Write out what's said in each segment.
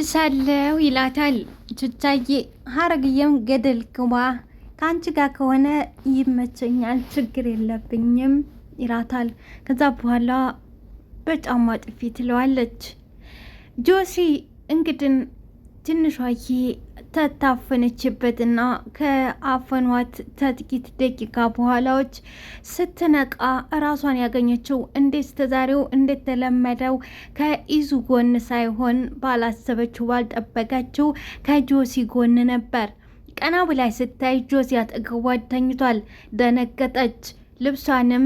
እወድሻለሁ ይላታል። ቹቻዬ ሀረግዬም ገደል ግባ ከአንቺ ጋር ከሆነ ይመቸኛል ችግር የለብኝም ይላታል። ከዛ በኋላ በጫማ ጥፊ ትለዋለች። ጆሲ እንግድን ትንሿዬ ተታፈነችበትና ከአፈኗት ከጥቂት ደቂቃ በኋላዎች ስትነቃ ራሷን ያገኘችው እንዴት ተዛሬው እንደተለመደው ከኢዙ ጎን ሳይሆን ባላሰበችው ባልጠበቀችው ከጆሲ ጎን ነበር። ቀና ብላ ስታይ ጆሲ አጠገቧ ተኝቷል። ደነገጠች። ልብሷንም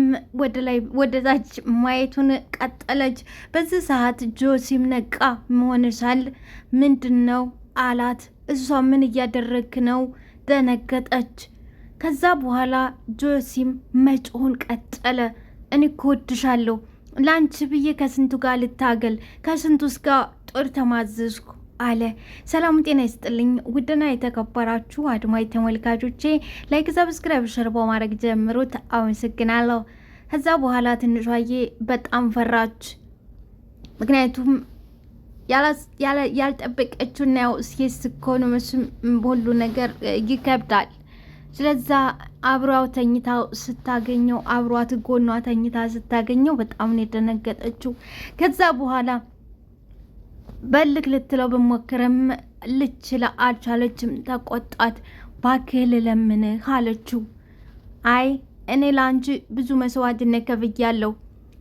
ወደ ታች ማየቱን ቀጠለች። በዚህ ሰዓት ጆሲም ነቃ። መሆንሻል ምንድን ነው አላት። እሷ ምን እያደረግክ ነው? ደነገጠች። ከዛ በኋላ ጆሲም መጮሁን ቀጠለ። እኔ እኮ እወድሻለሁ፣ ለአንቺ ብዬ ከስንቱ ጋር ልታገል፣ ከስንቱስ ጋር ጦር ተማዘዝኩ አለ። ሰላም ጤና ይስጥልኝ ውድና የተከበራችሁ አድማጭ ተመልካቾቼ፣ ላይክ ሰብስክራይብ ሸር በማድረግ ጀምሩት። አመሰግናለሁ። ከዛ በኋላ ትንሿዬ በጣም ፈራች። ምክንያቱም ያልጠበቀችውና ያው ሴት ስኮኑ መስም ሁሉ ነገር ይከብዳል። ስለዛ አብሯው ተኝታው ስታገኘው አብሯት ጎኗ ተኝታ ስታገኘው በጣም ነው የደነገጠችው። ከዛ በኋላ በልክ ልትለው ብሞክርም ልችላ አልቻለችም። ተቆጣት። ባክህ ልለምንህ አለችው። አይ እኔ ለአንቺ ብዙ መስዋዕትነት ከፍያለሁ፣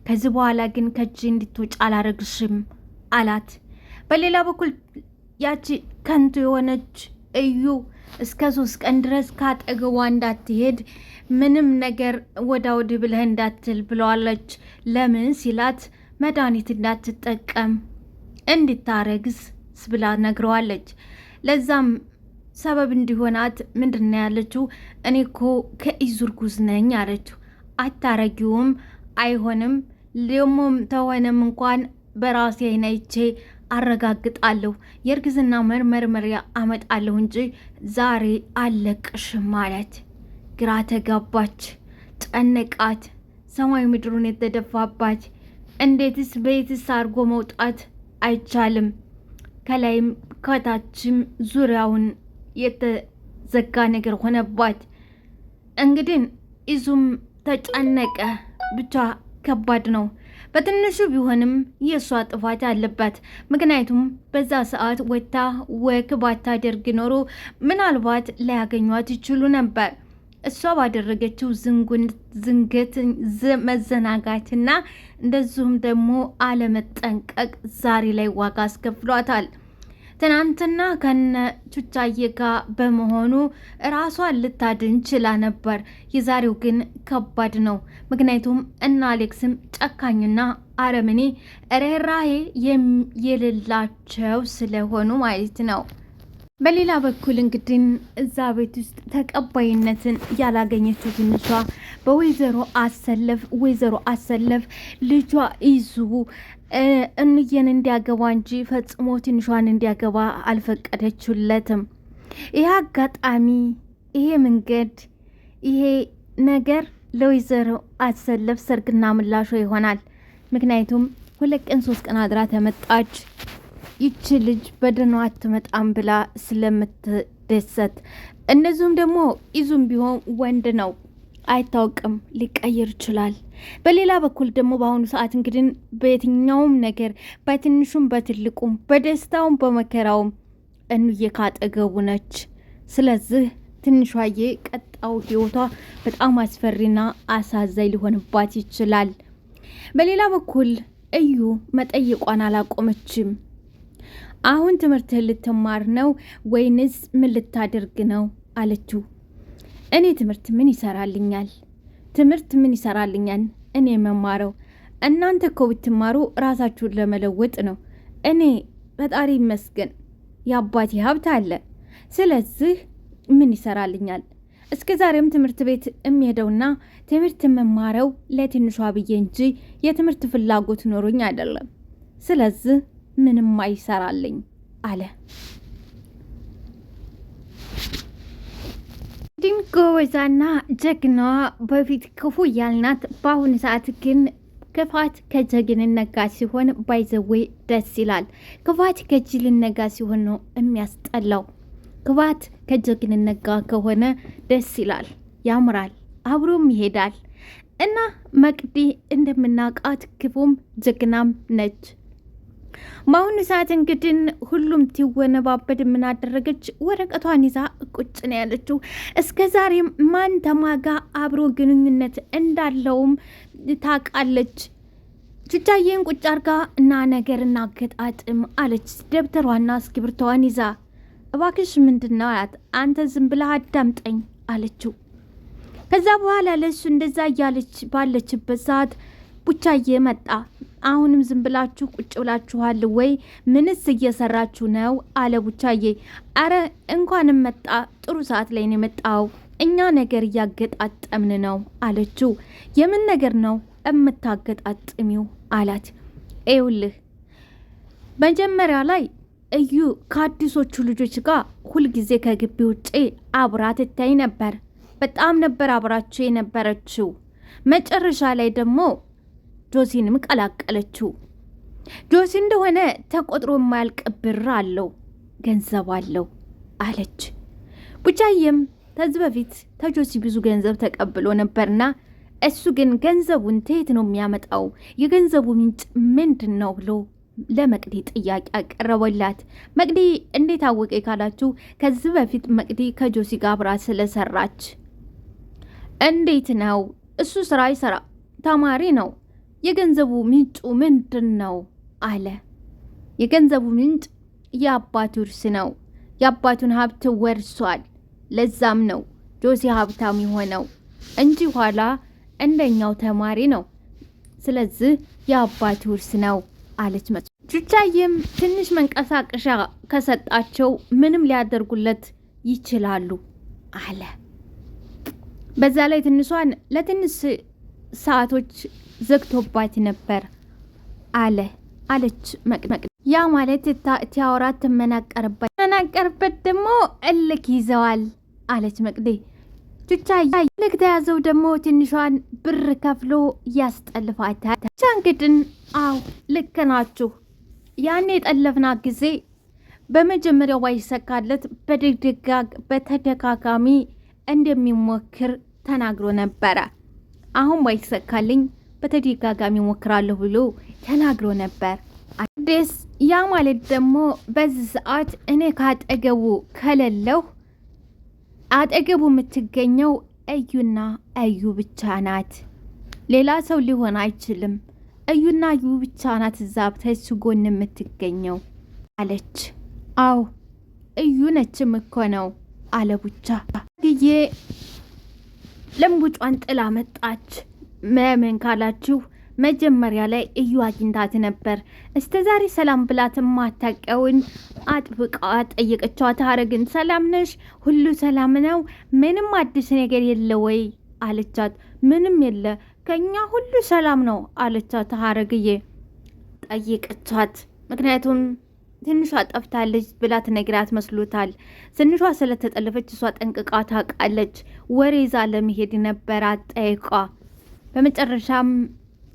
ከዚህ በኋላ ግን ከእጅ እንድትወጪ አላረግሽም አላት። በሌላ በኩል ያቺ ከንቱ የሆነች እዩ እስከ 3 ቀን ድረስ ካጠገቧ እንዳትሄድ ምንም ነገር ወዳ ወዲህ ብለህ እንዳትል ብለዋለች። ለምን ሲላት መድኃኒት እንዳትጠቀም እንድታረግዝ ብላ ነግረዋለች። ለዛም ሰበብ እንዲሆናት ምንድን ነው ያለችው? እኔ እኮ ከኢዙ እርጉዝ ነኝ አለችው። አታረጊውም፣ አይሆንም፣ ደሞም ተሆነም እንኳን በራሴ አይቼ አረጋግጣለሁ፣ የእርግዝና መርመሪያ አመጣለሁ እንጂ ዛሬ አለቅሽም ማለት። ግራ ተጋባች፣ ጨነቃት፣ ሰማይ ምድሩን የተደፋባት። እንዴትስ በየትስ አድርጎ መውጣት አይቻልም። ከላይም ከታችም ዙሪያውን የተዘጋ ነገር ሆነባት። እንግዲህ ኢዙም ተጨነቀ። ብቻ ከባድ ነው። በትንሹ ቢሆንም የእሷ ጥፋት አለባት። ምክንያቱም በዛ ሰዓት ወታ ወክ ባታደርግ ኖሮ ምናልባት ላያገኟት ይችሉ ነበር። እሷ ባደረገችው ዝንገት መዘናጋትና እንደዚሁም ደግሞ አለመጠንቀቅ ዛሬ ላይ ዋጋ አስከፍሏታል። ትናንትና ከነ ቹቻዬ ጋር በመሆኑ ራሷን ልታድን ችላ ነበር። የዛሬው ግን ከባድ ነው። ምክንያቱም እነ አሌክስም ጨካኝና አረመኔ ርህራሄ የሌላቸው ስለሆኑ ማለት ነው። በሌላ በኩል እንግዲህ እዛ ቤት ውስጥ ተቀባይነትን ያላገኘችው ትንሿ ወይዘሮ አሰለፍ ልጇ ኢዙ እንየን እንዲያገባ እንጂ ፈጽሞ ትንሿን እንዲያገባ አልፈቀደችለትም። ይህ አጋጣሚ፣ ይሄ መንገድ፣ ይሄ ነገር ለወይዘሮ አሰለፍ ሰርግና ምላሾ ይሆናል። ምክንያቱም 2 ቀን 3 ቀን አድራ ተመጣች። ይቺ ልጅ በደኗ አትመጣም ብላ ስለምትደሰት፣ እነዚሁም ደግሞ ኢዙም ቢሆን ወንድ ነው አይታወቅም፣ ሊቀየር ይችላል። በሌላ በኩል ደግሞ በአሁኑ ሰዓት እንግዲህ በየትኛውም ነገር በትንሹም በትልቁም በደስታውም በመከራውም እንዬ ካጠገቡ ነች። ስለዚህ ትንሿዬ ቀጣው ህይወቷ በጣም አስፈሪና አሳዛኝ ሊሆንባት ይችላል። በሌላ በኩል እዩ መጠየቋን አላቆመችም። አሁን ትምህርትህን ልትማር ነው ወይንስ ምን ልታደርግ ነው አለችው። እኔ ትምህርት ምን ይሰራልኛል? እኔ መማረው እናንተ እኮ ብትማሩ ራሳችሁን ለመለወጥ ነው። እኔ ፈጣሪ ይመስገን የአባቴ ሀብት አለ። ስለዚህ ምን ይሰራልኛል? እስከ ዛሬም ትምህርት ቤት የሚሄደውና ትምህርት መማረው ለትንሿ ብዬ እንጂ የትምህርት ፍላጎት ኖሮኝ አይደለም። ስለዚህ ምንም አይሰራልኝ አለ። ጎበዛና ጀግናዋ በፊት ክፉ ያልናት፣ በአሁኑ ሰዓት ግን ክፋት ከጀግንነት ጋር ሲሆን ባይዘዌ ደስ ይላል። ክፋት ከጅልነት ጋር ሲሆን ነው የሚያስጠላው። ክፋት ከጀግንነት ጋር ከሆነ ደስ ይላል፣ ያምራል፣ አብሮም ይሄዳል። እና መቅዲ እንደምናውቃት ክፉም ጀግናም ነች። በአሁኑ ሰዓት እንግዲህ ሁሉም ትወነባበድ ምን አደረገች? ወረቀቷን ይዛ ቁጭ ነው ያለችው። እስከ ዛሬም ማን ተማጋ አብሮ ግንኙነት እንዳለውም ታውቃለች። ቹቻዬን ቁጭ አርጋ እና ነገር እናገጣጥም አለች፣ ደብተሯና እስክሪብቶዋን ይዛ። እባክሽ ምንድነው አላት። አንተ ዝም ብለህ አዳምጠኝ አለችው። ከዛ በኋላ ለሱ እንደዛ እያለች ባለችበት ሰዓት ቡቻዬ መጣ። አሁንም ዝም ብላችሁ ቁጭ ብላችኋል ወይ? ምንስ እየሰራችሁ ነው አለ ቡቻዬ። አረ እንኳንም መጣ፣ ጥሩ ሰዓት ላይ ነው የመጣው፣ እኛ ነገር እያገጣጠምን ነው አለችው። የምን ነገር ነው እምታገጣጥሚው አላት። ይኸውልህ መጀመሪያ ላይ እዩ ከአዲሶቹ ልጆች ጋር ሁልጊዜ ከግቢ ውጭ አብራ ትታይ ነበር። በጣም ነበር አብራችሁ የነበረችው። መጨረሻ ላይ ደግሞ ጆሲንም ቀላቀለችው። ጆሲ እንደሆነ ተቆጥሮ የማያልቅ ብር አለው፣ ገንዘብ አለው አለች። ቡቻዬም ከዚህ በፊት ተጆሲ ብዙ ገንዘብ ተቀብሎ ነበርና እሱ ግን ገንዘቡን ተየት ነው የሚያመጣው? የገንዘቡ ምንጭ ምንድን ነው ብሎ ለመቅዲ ጥያቄ አቀረበላት። መቅዲ እንዴት አወቀ ካላችሁ ከዚህ በፊት መቅዲ ከጆሲ ጋር አብራ ስለሰራች። እንዴት ነው? እሱ ስራ ይሰራ ተማሪ ነው። የገንዘቡ ምንጩ ምንድን ነው አለ። የገንዘቡ ምንጭ የአባቱ ውርስ ነው። የአባቱን ሀብት ወርሷል። ለዛም ነው ጆሲ ሀብታም የሆነው እንጂ ኋላ እንደኛው ተማሪ ነው። ስለዚህ የአባቱ ውርስ ነው አለች። ቹቻዬም ትንሽ መንቀሳቀሻ ከሰጣቸው ምንም ሊያደርጉለት ይችላሉ አለ። በዛ ላይ ትንሿን ለትንሽ ሰዓቶች ዘግቶባት ነበር አለች መቅመቅ። ያ ማለት ቲያወራት ትመናቀርበት ደግሞ እልክ ይዘዋል አለች መቅዴ። ቹቻዬ ልክ ተያዘው ደግሞ ትንሿን ብር ከፍሎ ያስጠልፋታል። እንግዲህ አው ልክ ናችሁ። ያኔ የጠለፍና ጊዜ በመጀመሪያው ባይሰካለት በተደጋጋሚ እንደሚሞክር ተናግሮ ነበረ። አሁን ባይሰካልኝ በተደጋጋሚ ሞክራለሁ ብሎ ተናግሮ ነበር። አዲስ ያ ማለት ደግሞ በዚህ ሰዓት እኔ ካጠገቡ ከሌለሁ አጠገቡ የምትገኘው እዩና እዩ ብቻ ናት፣ ሌላ ሰው ሊሆን አይችልም። እዩና እዩ ብቻ ናት እዛ ተሱ ጎን የምትገኘው አለች። አው እዩ ነችም እኮ ነው አለ ቡቻ። ግዬ ለምቡጫን ጥላ መጣች። ምን ካላችሁ መጀመሪያ ላይ እዩ አግኝታት ነበር። እስከ ዛሬ ሰላም ብላት ማታቀውን አጥብቃ ጠየቀቻት። ሀረግን ሰላም ነሽ? ሁሉ ሰላም ነው? ምንም አዲስ ነገር የለ ወይ አለቻት። ምንም የለ ከኛ ሁሉ ሰላም ነው አለቻት። ሀረግዬ ጠየቀቻት። ምክንያቱም ትንሿ ጠፍታለች ብላ ትነግራት መስሎታል። ትንሿ ስለተጠለፈች እሷ ጠንቅቃ ታውቃለች። ወሬ ይዛ ለመሄድ ነበር አጠይቋ። በመጨረሻም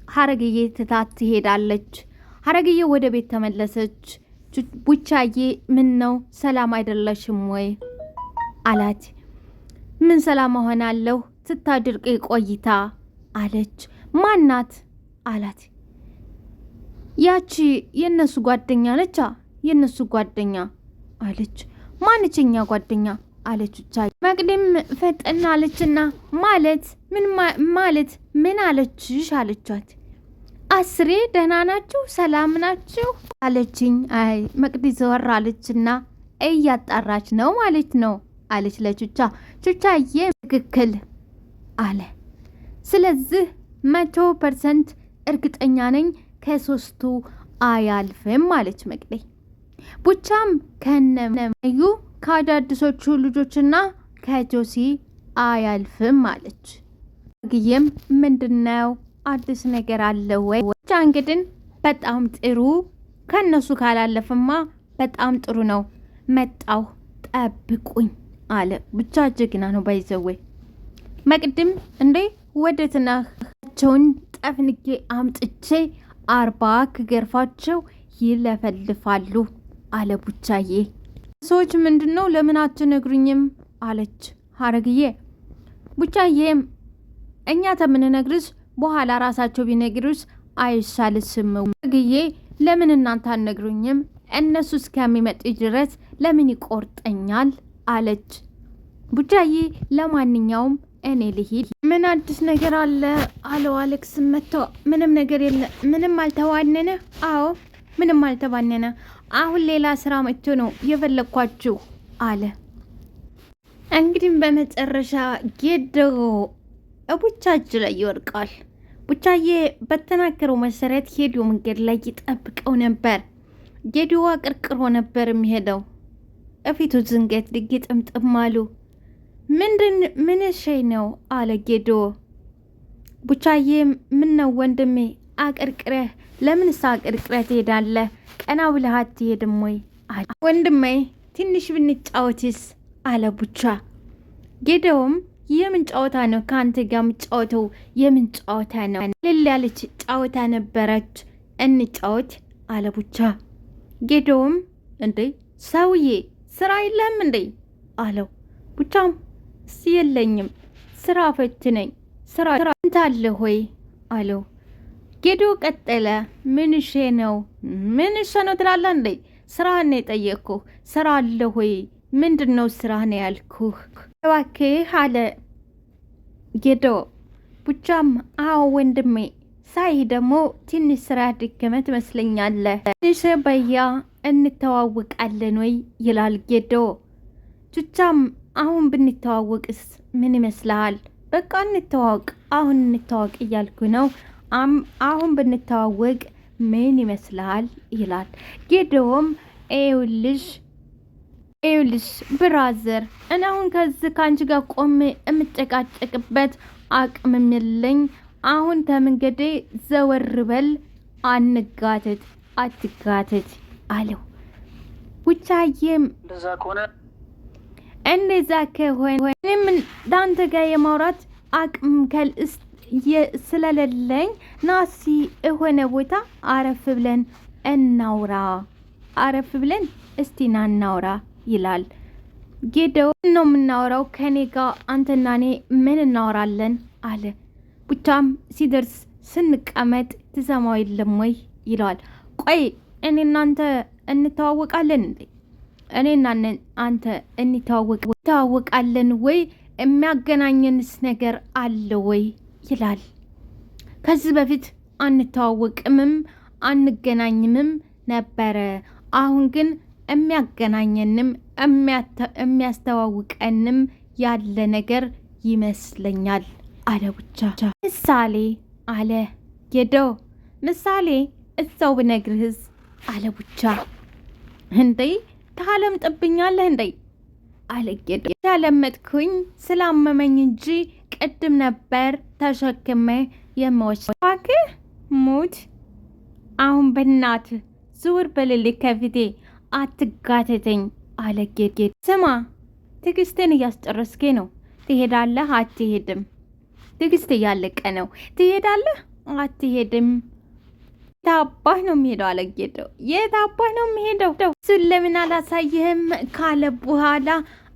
ሀረግዬ ትታት ትሄዳለች። ሀረግዬ ወደ ቤት ተመለሰች። ቡቻዬ ምን ነው ሰላም አይደለሽም ወይ አላት። ምን ሰላም ሆናለሁ ስታድርቅ ቆይታ አለች። ማናት አላት። ያቺ የነሱ ጓደኛ ነቻ፣ የነሱ ጓደኛ አለች። ማንችኛ ጓደኛ አለች ቻይ። መቅድም ፈጠና አለችና ማለት ምን አለችሽ አለቻት። አስሬ ደህና ናችሁ ሰላም ናችሁ አለችኝ። አይ መቅዲ ዘወር አለችና እያጣራች ነው ማለት ነው አለች ለቹቻ። ቹቻዬ ትክክል አለ። ስለዚህ 100% እርግጠኛ ነኝ ከሶስቱ አያልፍም አለች መቅዲ። ቡቻም ከነዩ ከአዳዲሶቹ ልጆችና ከጆሲ አያልፍም አለች። ግዬም ምንድነው አዲስ ነገር አለ ወይ? ብቻ እንግዲህ በጣም ጥሩ፣ ከነሱ ካላለፍማ በጣም ጥሩ ነው፣ መጣሁ ጠብቁኝ አለ። ብቻ ጀግና ነው ባይዘወይ። መቅድም እንዴ ወደትናቸውን ጠፍንጌ አምጥቼ 40 ክገርፋቸው ይለፈልፋሉ አለ ቡቻዬ። ሰዎች ምንድነው ለምን አትነግሩኝም አለች ሀረግዬ። ቡቻዬም እኛ ተምንነግርሽ በኋላ ራሳቸው ቢነግሩሽ አይሻልሽም? ሀረግዬ ለምን እናንተ አትነግሩኝም? እነሱ እስከሚመጡ ድረስ ለምን ይቆርጠኛል አለች ቡቻዬ። ለማንኛውም እኔ ልሂድ። ምን አዲስ ነገር አለ አለው አሌክስ መጥቶ። ምንም ነገር የለ። ምንም አልተዋነነ? አዎ ምንም አልተባነነ። አሁን ሌላ ስራ መጥቶ ነው የፈለግኳችሁ አለ። እንግዲህ በመጨረሻ ጌዶ ቡቻ እጅ ላይ ይወድቃል። ቡቻዬ በተናገረው መሰረት ሄዶ መንገድ ላይ ይጠብቀው ነበር። ጌዶዋ ቅርቅሮ ነበር የሚሄደው። እፊቱ ዝንገት ድጌ ጥምጥም አሉ። ምን ሸይ ነው አለ ጌዶ። ቡቻዬ ምን ነው ወንድሜ አቅርቅረህ ለምንስ አቅርቅረህ ትሄዳለህ? ቀና ብለህ አትሄድም ወይ አለ። ወንድሜ ትንሽ ብንጫወትስ አለ ቡቻ። ጌዶውም የምን ጨዋታ ነው ከአንተ ጋር የምጫወተው? የምን ጨዋታ ነው? ልል ያለች ጨዋታ ነበረች፣ እንጫወት አለ ቡቻ። ጌዶውም እንዴ ሰውዬ ስራ የለህም እንዴ አለው። ቡቻም የለኝም ስራ ፈት ነኝ። ስራ እንታለ ሆይ አለው። ጌዶ ቀጠለ። ምንሽ ነው ትላለህ እንዴ? ስራህን ነው የጠየቅኩህ። ስራ አለ ሆይ? ምንድን ነው ስራህ ነው ያልኩህ? እባክህ አለ ጌዶ። ቡቻም አዎ ወንድሜ፣ ሳይ ደግሞ ትንሽ ስራ ያድክመህ ትመስለኛለህ። ትንሽ በያ እንተዋወቃለን ወይ ይላል ጌዶ። ቹቻም አሁን ብንተዋወቅስ ምን ይመስልሃል? በቃ እንተዋወቅ፣ አሁን እንተዋወቅ እያልኩ ነው። አሁን ብንተዋወቅ ምን ይመስልሃል ይላል። ጌዶም ኤውልሽ ብራዘር፣ እና አሁን ከዚህ ከአንቺ ጋር ቆሜ የምጨቃጨቅበት አቅምም የለኝ። አሁን ተመንገዴ ዘወር በል፣ አትጋተት አለው። ቡቻዬም እንደዛ ከሆነ እኔም ዳንተ ጋር የማውራት አቅም ስለሌለኝ ናሲ የሆነ ቦታ አረፍ ብለን እስቲ ና እናውራ ይላል። ጌዶው ነው የምናወራው ከኔ ጋር አንተና እኔ ምን እናወራለን አለ። ቡቻም ሲደርስ ስንቀመጥ ትሰማው የለም ወይ ይለዋል። ቆይ እኔ እናንተ እንተዋወቃለን እንዴ? እኔና አንተ እንተዋወቃለን ወይ? የሚያገናኘንስ ነገር አለ ወይ ይላል። ከዚህ በፊት አንተዋወቅምም አንገናኝምም ነበረ። አሁን ግን የሚያገናኘንም የሚያስተዋውቀንም ያለ ነገር ይመስለኛል አለ ቡቻ። ምሳሌ አለ ጌዶ። ምሳሌ እዛው ብነግርህስ አለ ቡቻ። እንዴ ታለም ጥብኛለህ እንዴ አለ ጌዶ። ያለመጥኩኝ ስላመመኝ እንጂ ቅድም ነበር ተሸክመ የምወስደው። እባክህ ሙት አሁን በእናትህ ዙር በልልኝ ከፊቴ አትጋተተኝ አለ ጌዶ። ስማ ትዕግስትን እያስጨረስኬ ነው። ትሄዳለህ አትሄድም? ትዕግስት እያለቀ ነው። ትሄዳለህ አትሄድም? የታባህ ነው የሚሄደው አለ ጌዶ። የታባህ ነው የሚሄደው? እሱን ለምን አላሳይህም ካለ በኋላ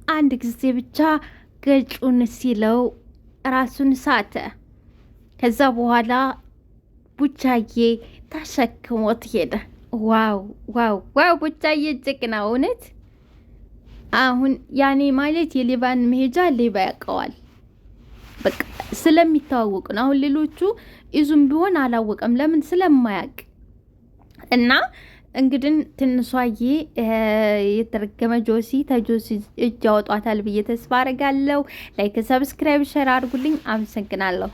አንድ ጊዜ ብቻ ገጩን ሲለው ራሱን ሳተ። ከዛ በኋላ ቡቻዬ ተሸክሞት ሄደ። ዋው ቡቻዬ ጀግና እውነት። አሁን ያኔ ማለት የሌባን መሄጃ ሌባ ያውቀዋል። በቃ ስለሚተዋወቁ ነው። አሁን ሌሎቹ ይዙም ቢሆን አላወቀም። ለምን? ስለማያውቅ እና እንግዲህ ትንሿዬ የተረገመ ጆሲ ተጆሲ እጅ ያወጧታል ብዬ ተስፋ አደርጋለሁ። ላይክ፣ ሰብስክራይብ፣ ሼር አድርጉልኝ። አመሰግናለሁ።